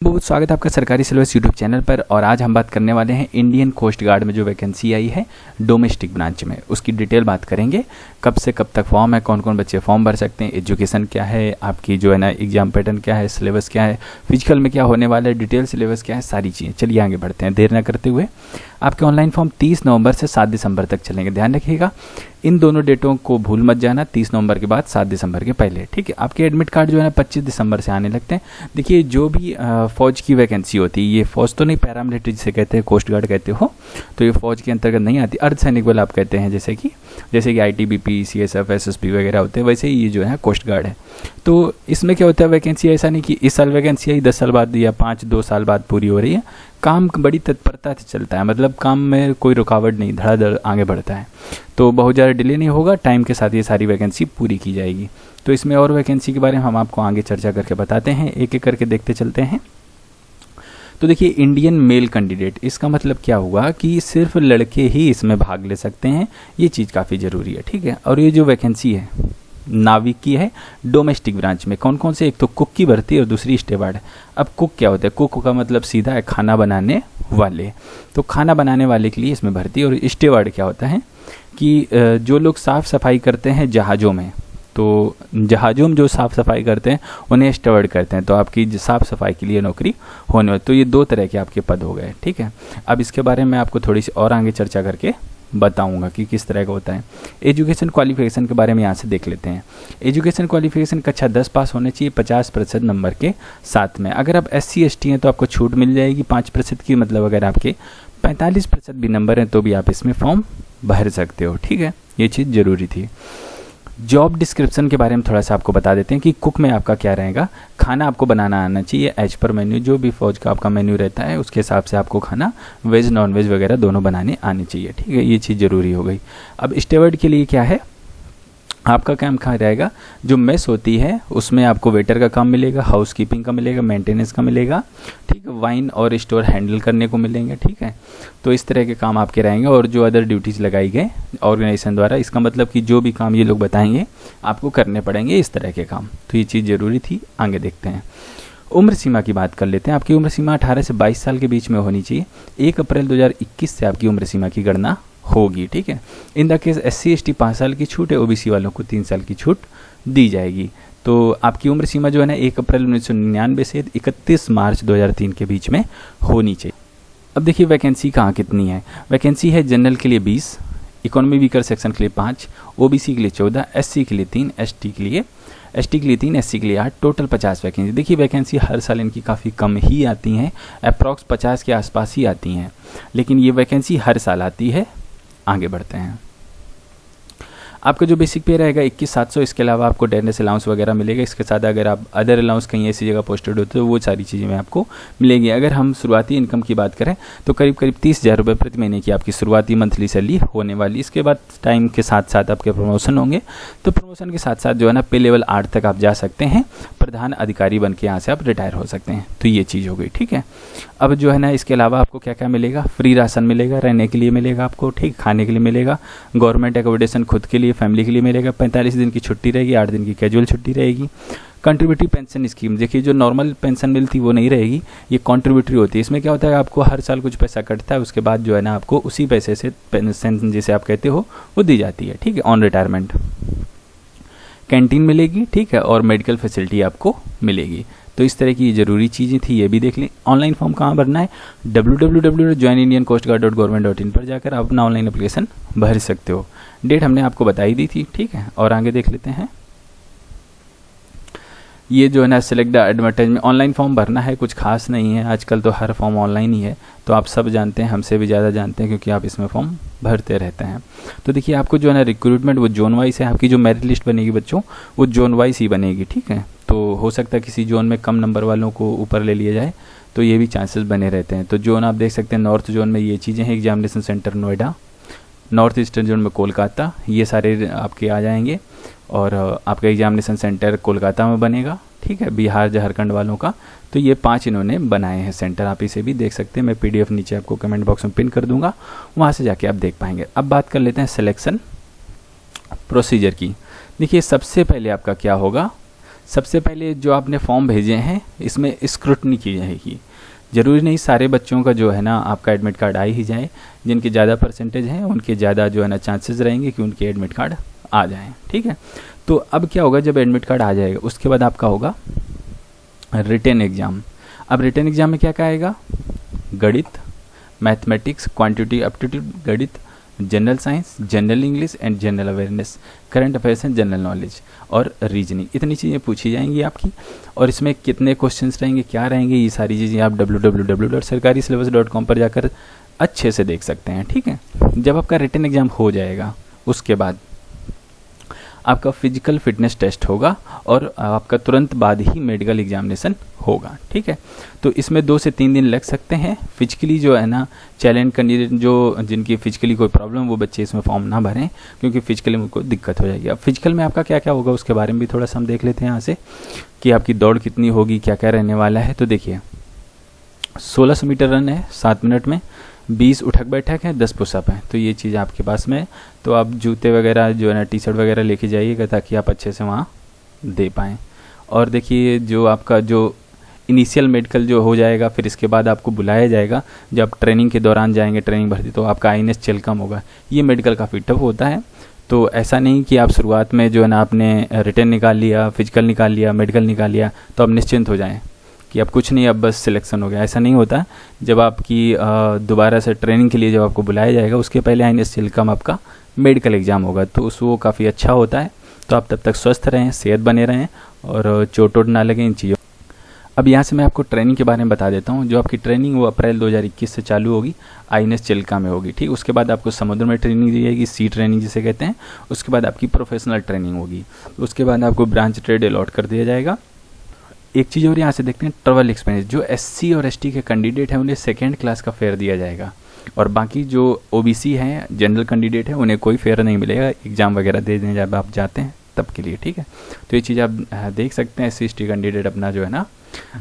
बहुत स्वागत है आपका सरकारी सिलेबस यूट्यूब चैनल पर। और आज हम बात करने वाले हैं इंडियन कोस्ट गार्ड में जो वैकेंसी आई है डोमेस्टिक ब्रांच में, उसकी डिटेल बात करेंगे। कब से कब तक फॉर्म है, कौन कौन बच्चे फॉर्म भर सकते हैं, एजुकेशन क्या है, आपकी जो है ना एग्जाम पैटर्न क्या है, सिलेबस क्या है, फिजिकल में क्या होने वाला है, डिटेल सिलेबस क्या है, सारी चीज़ें। चलिए आगे बढ़ते हैं देर न करते हुए। आपके ऑनलाइन फॉर्म 30 नवंबर से 7 दिसंबर तक चलेंगे, ध्यान रखिएगा। इन दोनों डेटों को भूल मत जाना, 30 नवंबर के बाद 7 दिसंबर के पहले, ठीक है। आपके एडमिट कार्ड जो है ना 25 दिसंबर से आने लगते हैं। देखिए जो भी फौज की वैकेंसी होती है, ये फौज तो नहीं, पैरामिलिट्री जिसे कहते हैं, कोस्ट गार्ड कहते हो, तो ये फौज के अंतर्गत नहीं आती। अर्धसैनिक बल आप कहते हैं, जैसे कि ITBP, CSF, SSB वगैरह होते हैं, वैसे ही ये जो है कोस्ट गार्ड है। तो इसमें क्या होता है, वैकेंसी ऐसा नहीं कि इस साल वैकेंसी आई 10 साल बाद या 2 साल बाद पूरी हो रही है। काम बड़ी तत्परता से चलता है, मतलब काम में कोई रुकावट नहीं, धड़ाधड़ आगे बढ़ता है। तो बहुत ज़्यादा डिले नहीं होगा, टाइम के साथ ये सारी वैकेंसी पूरी की जाएगी। तो इसमें और वैकेंसी के बारे में हम आपको आगे चर्चा करके बताते हैं, एक एक करके देखते चलते हैं। तो देखिए इंडियन मेल कैंडिडेट, इसका मतलब क्या हुआ कि सिर्फ लड़के ही इसमें भाग ले सकते हैं, ये चीज़ काफ़ी ज़रूरी है, ठीक है। और ये जो वैकेंसी है नाविक की है डोमेस्टिक ब्रांच में। कौन कौन से, एक तो कुक की भर्ती है और दूसरी स्टेवार्ड है। अब कुक क्या होता है, कुक का मतलब सीधा है खाना बनाने वाले, तो खाना बनाने वाले के लिए इसमें भर्ती। और स्टेवार्ड क्या होता है कि जो लोग साफ़ सफाई करते हैं जहाज़ों में, तो जहाज़ों में जो साफ़ सफाई करते हैं उन्हें स्टेवार्ड करते हैं। तो आपकी साफ़ सफाई के लिए नौकरी होने वाली, तो ये 2 तरह के आपके पद हो गए, ठीक है। अब इसके बारे में आपको थोड़ी सी और आगे चर्चा करके बताऊंगा कि किस तरह का होता है। एजुकेशन क्वालिफिकेशन के बारे में यहाँ से देख लेते हैं। एजुकेशन क्वालिफिकेशन कक्षा 10 पास होने चाहिए 50% नंबर के साथ में। अगर आप SC ST हैं तो आपको छूट मिल जाएगी 5% की, मतलब अगर आपके 45% भी नंबर हैं तो भी आप इसमें फॉर्म भर सकते हो, ठीक है। ये चीज़ ज़रूरी थी। जॉब डिस्क्रिप्शन के बारे में थोड़ा सा आपको बता देते हैं कि कुक में आपका क्या रहेगा। खाना आपको बनाना आना चाहिए एज पर मेन्यू, जो भी फौज का आपका मेन्यू रहता है उसके हिसाब से आपको खाना वेज नॉन वेज वगैरह दोनों बनाने आने चाहिए, ठीक है। ये चीज़ ज़रूरी हो गई। अब स्टेवर्ड के लिए क्या है, आपका काम कहाँ रहेगा, जो मेस होती है उसमें आपको वेटर का काम मिलेगा, हाउस कीपिंग का मिलेगा, मेंटेनेंस का मिलेगा, ठीक है, वाइन और स्टोर हैंडल करने को मिलेंगे, ठीक है। तो इस तरह के काम आपके रहेंगे। और जो अदर ड्यूटीज़ लगाई गए ऑर्गेनाइजेशन द्वारा, इसका मतलब कि जो भी काम ये लोग बताएंगे आपको करने पड़ेंगे, इस तरह के काम। तो ये चीज़ ज़रूरी थी। आगे देखते हैं, उम्र सीमा की बात कर लेते हैं। आपकी उम्र सीमा 18 से 22 साल के बीच में होनी चाहिए। 1 अप्रैल 2021 से आपकी उम्र सीमा की गणना होगी, ठीक है। In the case SC ST 5 साल की छूट है, OBC वालों को 3 साल की छूट दी जाएगी। तो आपकी उम्र सीमा जो है ना 1 अप्रैल 1999 से 31 मार्च 2003 के बीच में होनी चाहिए। अब देखिए वैकेंसी कहाँ कितनी है। वैकेंसी है जनरल के लिए 20, इकोनॉमी वीकर सेक्शन के लिए 5, OBC के लिए 14, SC के लिए 3, ST के लिए 3, SC के लिए 8, टोटल 50 वैकेंसी। देखिए वैकेंसी हर साल इनकी काफ़ी कम ही आती हैं, अप्रॉक्स 50 के आसपास ही आती हैं, लेकिन ये वैकेंसी हर साल आती है। आगे बढ़ते हैं। आपका जो बेसिक पे रहेगा 21,700, इसके अलावा आपको डेयरनेस अलाउंस वगैरह मिलेगा। इसके साथ अगर आप अदर अलाउंस कहीं ऐसी जगह पोस्टेड होते तो वो सारी चीज़ें में आपको मिलेंगी। अगर हम शुरुआती इनकम की बात करें तो करीब 30,000 रुपये प्रति महीने की आपकी शुरुआती मंथली सैलरी होने वाली। इसके बाद टाइम के साथ साथ आपके प्रमोशन होंगे, तो प्रमोशन के साथ साथ जो है ना पे लेवल 8 तक आप जा सकते हैं, प्रधान अधिकारी बन के यहाँ से आप रिटायर हो सकते हैं। तो ये चीज़ हो गई, ठीक है। अब जो है ना इसके अलावा आपको क्या क्या मिलेगा, फ्री राशन मिलेगा, रहने के लिए मिलेगा आपको, ठीक, खाने के लिए मिलेगा, गवर्नमेंट एकोमोडेशन खुद के लिए फैमिली के लिए मिलेगा, 45 दिन की छुट्टी रहेगी, 8 दिन की कैजुअल छुट्टी रहेगी। कंट्रीब्यूटरी पेंशन स्कीम, देखिए जो नॉर्मल पेंशन मिलती वो नहीं रहेगी, ये कंट्रीब्यूटरी होती है। इसमें क्या होता है, आपको हर साल कुछ पैसा कटता है, उसके बाद जो है ना आपको उसी पैसे से पेंशन जिसे आप कहते हो वो दी जाती है, ठीक है, ऑन रिटायरमेंट। कैंटीन मिलेगी, ठीक है, और मेडिकल फैसिलिटी आपको मिलेगी। तो इस तरह की ज़रूरी चीज़ें थी, ये भी देख लें। ऑनलाइन फॉर्म कहाँ भरना है, www.joinindiancoastguard.government.in पर जाकर आप अपना ऑनलाइन एप्लीकेशन भर सकते हो। डेट हमने आपको बताई दी थी, ठीक है। और आगे देख लेते हैं, ये जो है ना select the advertisement, online form भरना है, कुछ खास नहीं है, आजकल तो हर फॉर्म ऑनलाइन ही है। तो आप सब जानते हैं, हमसे भी ज़्यादा जानते हैं, क्योंकि आप इसमें फॉर्म भरते रहते हैं। तो देखिए आपको जो है ना रिक्रूटमेंट वो जोन वाइज है, आपकी जो मेरिट लिस्ट बनेगी बच्चों वो जोन वाइज ही बनेगी, ठीक है। तो हो सकता है किसी जोन में कम नंबर वालों को ऊपर ले लिया जाए, तो ये भी चांसेस बने रहते हैं। तो जोन आप देख सकते हैं, नॉर्थ जोन में ये चीज़ें हैं, examination centre Noida, north eastern zone में कोलकाता, ये सारे आपके आ जाएंगे। और आपका एग्जामिनेशन सेंटर कोलकाता में बनेगा, ठीक है, बिहार झारखंड वालों का। तो ये 5 इन्होंने बनाए हैं सेंटर, आप इसे भी देख सकते हैं। मैं PDF नीचे आपको कमेंट बॉक्स में पिन कर दूंगा, वहाँ से जाके आप देख पाएंगे। अब बात कर लेते हैं सिलेक्शन प्रोसीजर की। देखिए सबसे पहले आपका क्या होगा, सबसे पहले जो आपने फॉर्म भेजे हैं इसमें स्क्रूटनी की जाएगी। ज़रूरी नहीं सारे बच्चों का जो है ना आपका एडमिट कार्ड आ ही जाए, जिनके ज़्यादा परसेंटेज हैं उनके ज़्यादा जो है ना चांसेस रहेंगे कि उनके एडमिट कार्ड आ जाएँ, ठीक है। तो अब क्या होगा, जब एडमिट कार्ड आ जाएगा उसके बाद आपका होगा रिटन एग्ज़ाम। अब रिटन एग्ज़ाम में क्या क्या आएगा, गणित, मैथमेटिक्स, क्वांटिटी एप्टीट्यूड, गणित, general science, general English and general awareness, current affairs and general knowledge और रीजनिंग, इतनी चीज़ें पूछी जाएंगी आपकी। और इसमें कितने क्वेश्चंस रहेंगे, क्या रहेंगे, ये सारी चीज़ें आप www.sarkarisyllabus.com पर जाकर अच्छे से देख सकते हैं, ठीक है। जब आपका रिटन एग्ज़ाम हो जाएगा उसके बाद आपका फिजिकल फिटनेस टेस्ट होगा और आपका तुरंत बाद ही मेडिकल एग्जामिनेशन होगा, ठीक है। तो इसमें 2 से 3 दिन लग सकते हैं। फिजिकली जो है ना चैलेंज कैंडिडेट जो जिनकी फिजिकली कोई प्रॉब्लम वो बच्चे इसमें फॉर्म ना भरें, क्योंकि फिजिकली उनको दिक्कत हो जाएगी। अब फिजिकल में आपका क्या क्या होगा उसके बारे में भी थोड़ा सा हम देख लेते हैं यहाँ से कि आपकी दौड़ कितनी होगी, क्या क्या रहने वाला है। तो देखिए 1600 मीटर रन है 7 मिनट में, 20 उठक बैठक है, 10 पुशअप है। तो ये चीज़ आपके पास में, तो आप जूते वगैरह जो है ना टी शर्ट वगैरह लेके जाइएगा ताकि आप अच्छे से वहाँ दे पाएँ। और देखिए जो आपका जो इनिशियल मेडिकल जो हो जाएगा, फिर इसके बाद आपको बुलाया जाएगा जब आप ट्रेनिंग के दौरान जाएंगे, ट्रेनिंग भर्ती, तो आपका INS चेलकम होगा। ये मेडिकल काफ़ी टफ होता है। तो ऐसा नहीं कि आप शुरुआत में जो है ना आपने रिटन निकाल लिया, फिजिकल निकाल लिया, मेडिकल निकाल लिया तो आप निश्चिंत हो जाएँ कि अब कुछ नहीं, अब बस सिलेक्शन हो गया, ऐसा नहीं होता। जब आपकी दोबारा से ट्रेनिंग के लिए जब आपको बुलाया जाएगा उसके पहले INS चेलकम आपका मेडिकल एग्ज़ाम होगा, तो वो काफ़ी अच्छा होता है। तो आप तब तक स्वस्थ रहें, सेहत बने रहें और चोट वोट ना लगे इन चीज़ों। अब यहाँ से मैं आपको ट्रेनिंग के बारे में बता देता हूँ। जो आपकी ट्रेनिंग वो अप्रैल 2021 से चालू होगी, INS चेलका में होगी, ठीक। उसके बाद आपको समुद्र में ट्रेनिंग दी जाएगी, सी ट्रेनिंग जिसे कहते हैं। उसके बाद आपकी प्रोफेशनल ट्रेनिंग होगी, उसके बाद आपको ब्रांच ट्रेड अलॉट कर दिया जाएगा। एक चीज़ और यहाँ से देखते हैं, ट्रैवल एक्सपेंस। जो SC और ST के कैंडिडेट हैं उन्हें 2nd क्लास का फेयर दिया जाएगा, और बाकी जो OBC हैं, जनरल कैंडिडेट हैं, उन्हें कोई फेयर नहीं मिलेगा एग्ज़ाम वगैरह दे दें जब आप जाते हैं तब के लिए, ठीक है। तो ये चीज़ आप देख सकते हैं। SC ST कैंडिडेट अपना जो है ना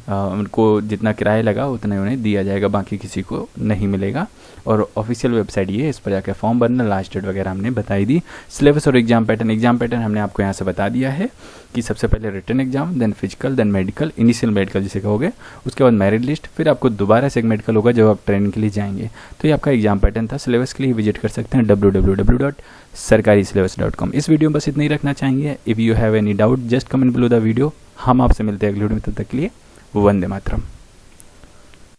उनको जितना किराया लगा उतना उन्हें दिया जाएगा, बाकी किसी को नहीं मिलेगा। और ऑफिशियल वेबसाइट ये है, इस पर जाकर फॉर्म भरना, लास्ट डेट वगैरह हमने बताई दी। सिलेबस और एग्जाम पैटर्न हमने आपको यहाँ से बता दिया है कि सबसे पहले written exam, then physical, then medical, initial medical जिसे कहोगे, उसके बाद मेरिट लिस्ट, फिर आपको दोबारा से एक मेडिकल होगा जब आप ट्रेनिंग के लिए जाएंगे। तो ये आपका एग्जाम पैटर्न था। सिलेबस के लिए विजिट कर सकते हैं www.sarkarisyllabus.com। इस वीडियो में बस इतना ही रखना चाहेंगे। If you have any doubt just comment below the video. हम आपसे मिलते हैं अगले वीडियो में, तब तक के लिए वंदे मातरम।